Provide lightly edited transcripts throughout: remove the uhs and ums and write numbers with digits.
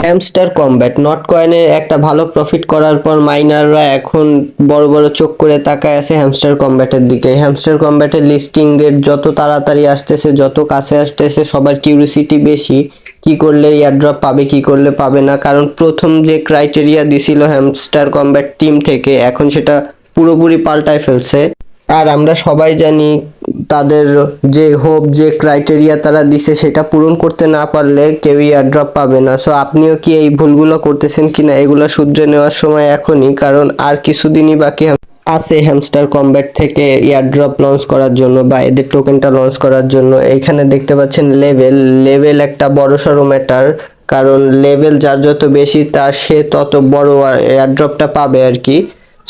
Hamster combat not কয়েনের একটা ভালো প্রফিট করার পর মাইনাররা এখন বড় বড় চোখ করে তাকায় আছে হ্যামস্টার কমব্যাটের দিকে। হ্যামস্টার কমব্যাটের লিস্টিং ডেট যত তাড়াতাড়ি আসতেছে, যত কাছে আসতেছে, সবার কিউরিসিটি বেশি কি করলে এয়ারড্রপ পাবে, কি করলে পাবে না। কারণ প্রথম যে ক্রাইটেরিয়া দিছিল হ্যামস্টার কমব্যাট টিম থেকে, এখন সেটা পুরোপুরি পাল্টায় ফেলছে। আর আমরা সবাই জানি তাদের যে হোপ, যে ক্রাইটেরিয়া তারা দিছে সেটা পূরণ করতে না পারলে কেউ এয়ারড্রপ পাবে না। সো আপনিও কি এই ভুলগুলো করতেছেন কিনা এগুলো শুধরে নেওয়ার সময় এখনই, কারণ আর কিছুদিনই বাকি আছে হ্যামস্টার কমব্যাট থেকে এয়ারড্রপ লঞ্চ করার জন্য বা এদের টোকেনটা লঞ্চ করার জন্য। এইখানে দেখতে পাচ্ছেন লেভেল, লেভেল একটা বড়সড় ম্যাটার, কারণ লেভেল যার যত বেশি তার সে তত বড় এয়ারড্রপটা পাবে আর কি।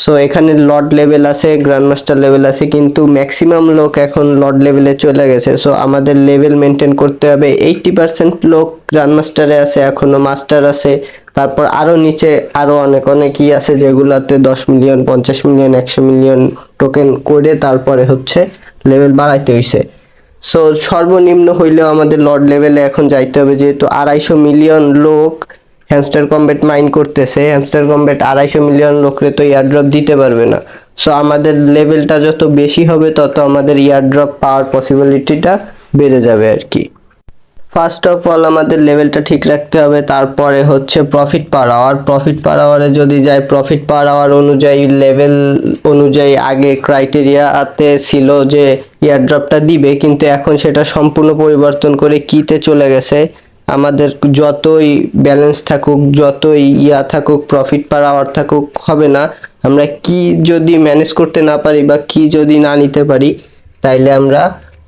সো এখানে লর্ড লেভেল আছে, গ্র্যান্ড মাস্টার লেভেল আছে, কিন্তু ম্যাক্সিমাম লোক এখন লর্ড লেভেলে চলে গেছে। সো আমাদের লেভেল মেনটেন করতে হবে। 80% লোক গ্র্যান্ড মাস্টারে আছে, এখনো মাস্টার আছে, তারপর আরো নিচে আরো অনেক অনেকই আছে যেগুলাতে 10 মিলিয়ন, 50 মিলিয়ন, 100 মিলিয়ন টোকেন করে তারপরে হচ্ছে লেভেল বাড়াইতে হইছে। সো সর্বনিম্ন হইলেও আমাদের লর্ড লেভেলে এখন যাইতে হবে, যেহেতু 250 মিলিয়ন লোক হ্যামস্টার কমব্যাট মাইন করতেছে। হ্যামস্টার কমব্যাট 250 মিলিয়ন লোকরে তো ইয়ারড্রপ দিতে পারবে না। সো আমাদের লেভেলটা যত বেশি হবে তত আমাদের ইয়ারড্রপ পাওয়ার পসিবিলিটিটা বেড়ে যাবে আর কি। ফার্স্ট অফ অল আমাদের লেভেলটা ঠিক রাখতে হবে, তারপরে হচ্ছে profit per hour. Profit per আওয়ারে যদি যাই, প্রফিট পার আওয়ার অনুযায়ী লেভেল অনুযায়ী আগে ক্রাইটেরিয়াতে ছিল যে ইয়ারড্রপটা দিবে, কিন্তু এখন সেটা সম্পূর্ণ পরিবর্তন করে কিতে চলে গেছে। আমাদের যতই ব্যালেন্স থাকুক, যতই থাকুক, প্রফিট পার আওয়ার থাকুক, হবে না। আমরা কি যদি ম্যানেজ করতে না পারি বা কি যদি না নিতে পারি, তাইলে আমরা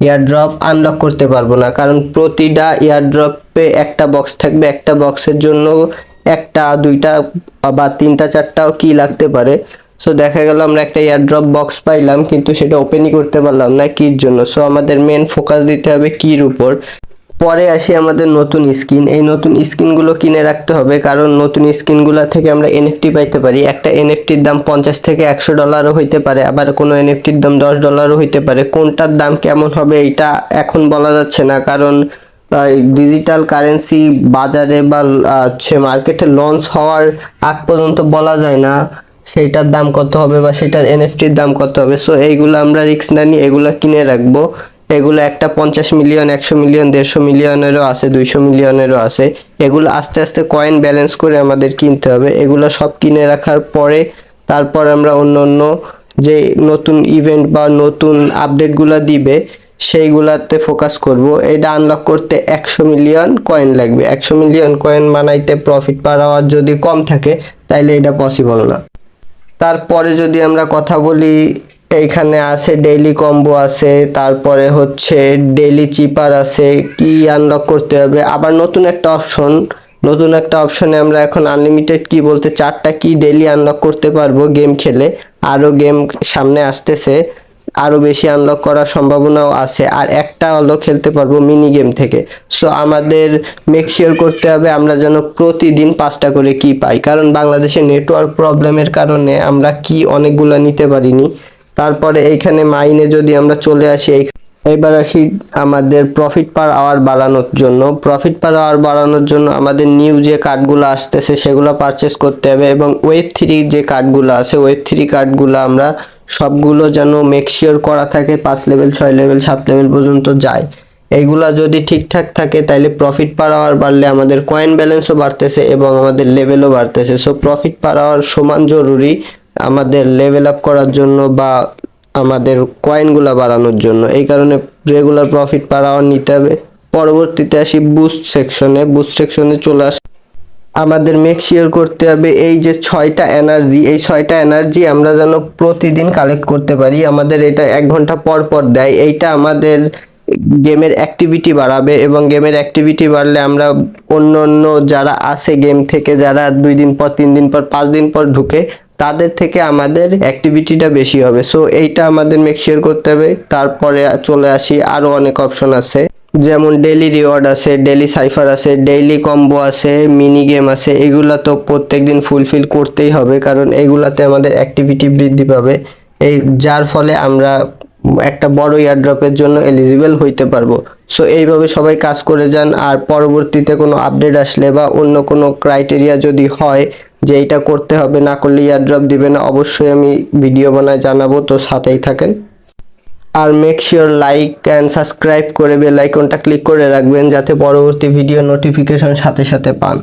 এয়ারড্রপ আনলক করতে পারবো না। কারণ প্রতিটা এয়ারড্রপে একটা বক্স থাকবে, একটা বক্সের জন্য একটা, দুইটা বা তিনটা, চারটাও কি লাগতে পারে। সো দেখা গেল আমরা একটা এয়ারড্রপ বক্স পাইলাম কিন্তু সেটা ওপেনই করতে পারলাম না, কির জন্য? সো আমাদের মেন ফোকাস দিতে হবে কির উপর। পরে আসি আমাদের নতুন স্কিন। এই নতুন স্কিনগুলো কিনে রাখতে হবে, কারণ নতুন স্কিনগুলো থেকে আমরা এনএফটি পাইতে পারি। একটা এনএফটির দাম 50 থেকে $100 হইতে পারে, আবার কোনো এনএফটির দাম $10 হইতে পারে। কোনটার দাম কেমন হবে এটা এখন বলা যাচ্ছে না, কারণ ডিজিটাল কারেন্সি বাজারে বা হচ্ছে মার্কেটে লঞ্চ হওয়ার আগ পর্যন্ত বলা যায় না সেইটার দাম কত হবে বা সেটার এনএফটির দাম কত হবে। সো এইগুলো আমরা রিস্ক না নিয়ে এগুলো কিনে রাখবো। এগুলো একটা 50 মিলিয়ন, 100 মিলিয়ন, 150 মিলিয়নেরও আছে, 200 মিলিয়নেরও আছে। এগুলো আস্তে আস্তে কয়েন ব্যালেন্স করে আমাদের কিনতে হবে। এগুলো সব কিনে রাখার পরে তারপর আমরা অন্য অন্য যে নতুন ইভেন্ট বা নতুন আপডেটগুলো দিবে সেইগুলাতে ফোকাস করব। এটা আনলক করতে 100 মিলিয়ন কয়েন লাগবে। 100 মিলিয়ন কয়েন বানাইতে প্রফিট পার আওয়ার যদি কম থাকে তাইলে এটা পসিবল না। তারপরে যদি আমরা কথা বলি, এইখানে আছে ডেইলি কম্বো আছে, তারপরে হচ্ছে ডেইলি চিপার আছে। কি আনলক করতে হবে? আবার নতুন একটা অপশন, নতুন একটা অপশনে আমরা এখন আনলিমিটেড কি বলতে 4টা কি ডেইলি আনলক করতে পারবো গেম খেলে। আরও গেম সামনে আসতেছে, আরও বেশি আনলক করার সম্ভাবনাও আছে। আর একটা হলো খেলতে পারবো মিনি গেম থেকে। সো আমাদের মেক শিওর করতে হবে আমরা যেন প্রতিদিন 5টা করে কি পাই, কারণ বাংলাদেশে নেটওয়ার্ক প্রবলেমের কারণে আমরা কি অনেকগুলো নিতে পারিনি। তারপরে এইখানে মাইনে যদি আমরা চলে আসি, এবার আসি আমাদের প্রফিট পার আওয়ার বাড়ানোর জন্য। প্রফিট পার আওয়ার বাড়ানোর জন্য আমাদের নিউ যে কার্ডগুলো আসতেছে সেগুলো পারচেস করতে হবে, এবং ওয়েব 3 যে কার্ডগুলো আছে, ওয়েব 3 কার্ডগুলো আমরা সবগুলো যেন মেক শিওর করা থাকে 5 লেভেল, 6 লেভেল, 7 লেভেল পর্যন্ত যায়। এইগুলা যদি ঠিকঠাক থাকে তাহলে প্রফিট পার আওয়ার বাড়লে আমাদের কয়েন ব্যালেন্সও বাড়তেছে এবং আমাদের লেভেলও বাড়তেছে। সো প্রফিট পার আওয়ার সমান জরুরি আমাদের লেভেল আপ করার জন্য বা আমাদের কয়েনগুলা বাড়ানোর জন্য। এই কারণে রেগুলার প্রফিট পার আওয়ার নিতে হবে। পরবর্তীতে আসি বুস্ট সেকশনে। বুস্ট সেকশনে চলে আসি, আমাদের মেক শিওর করতে হবে এই যে 6টা এনার্জি, এই 6টা এনার্জি আমরা যেন প্রতিদিন কালেক্ট করতে পারি। আমাদের এটা 1 ঘন্টা পর পর দেয়। এইটা আমাদের গেমের অ্যাক্টিভিটি বাড়াবে, এবং গেমের অ্যাক্টিভিটি বাড়লে আমরা অন্য অন্য যারা আছে গেম থেকে, যারা 2 দিন পর, 3 দিন পর, 5 দিন পর ঢুকে, তাদের থেকে আমাদের অ্যাক্টিভিটিটা বেশি হবে। সো এইটা আমাদের মেক শিওর করতে হবে। তারপরে চলে আসি, আরো অনেক অপশন আছে, যেমন ডেইলি রিওয়ার্ড আছে, ডেইলি সাইফার আছে, ডেইলি কম্বো আছে, মিনি গেম আছে। এগুলা তো প্রত্যেকদিন ফুলফিল করতেই হবে, কারণ এগুলাতে আমাদের অ্যাক্টিভিটি বৃদ্ধি পাবে, যার ফলে আমরা একটা বড় এয়ারড্রপের জন্য এলিজিবল হইতে পারবো। সো এইভাবে সবাই কাজ করে যান। আর পরবর্তীতে কোনো আপডেট আসলে বা অন্য কোনো ক্রাইটেরিয়া যদি হয় যে এইটা করতে হবে, না করলে ইয়ারড্রপ দিবে না, অবশ্যই আমি ভিডিও বানায় জানাবো। তো সাথেই থাকেন। আর make sure like and subscribe করে বেল আইকনটা ক্লিক করে রাখবেন যাতে পরবর্তী ভিডিও নোটিফিকেশন সাথে সাথে পান।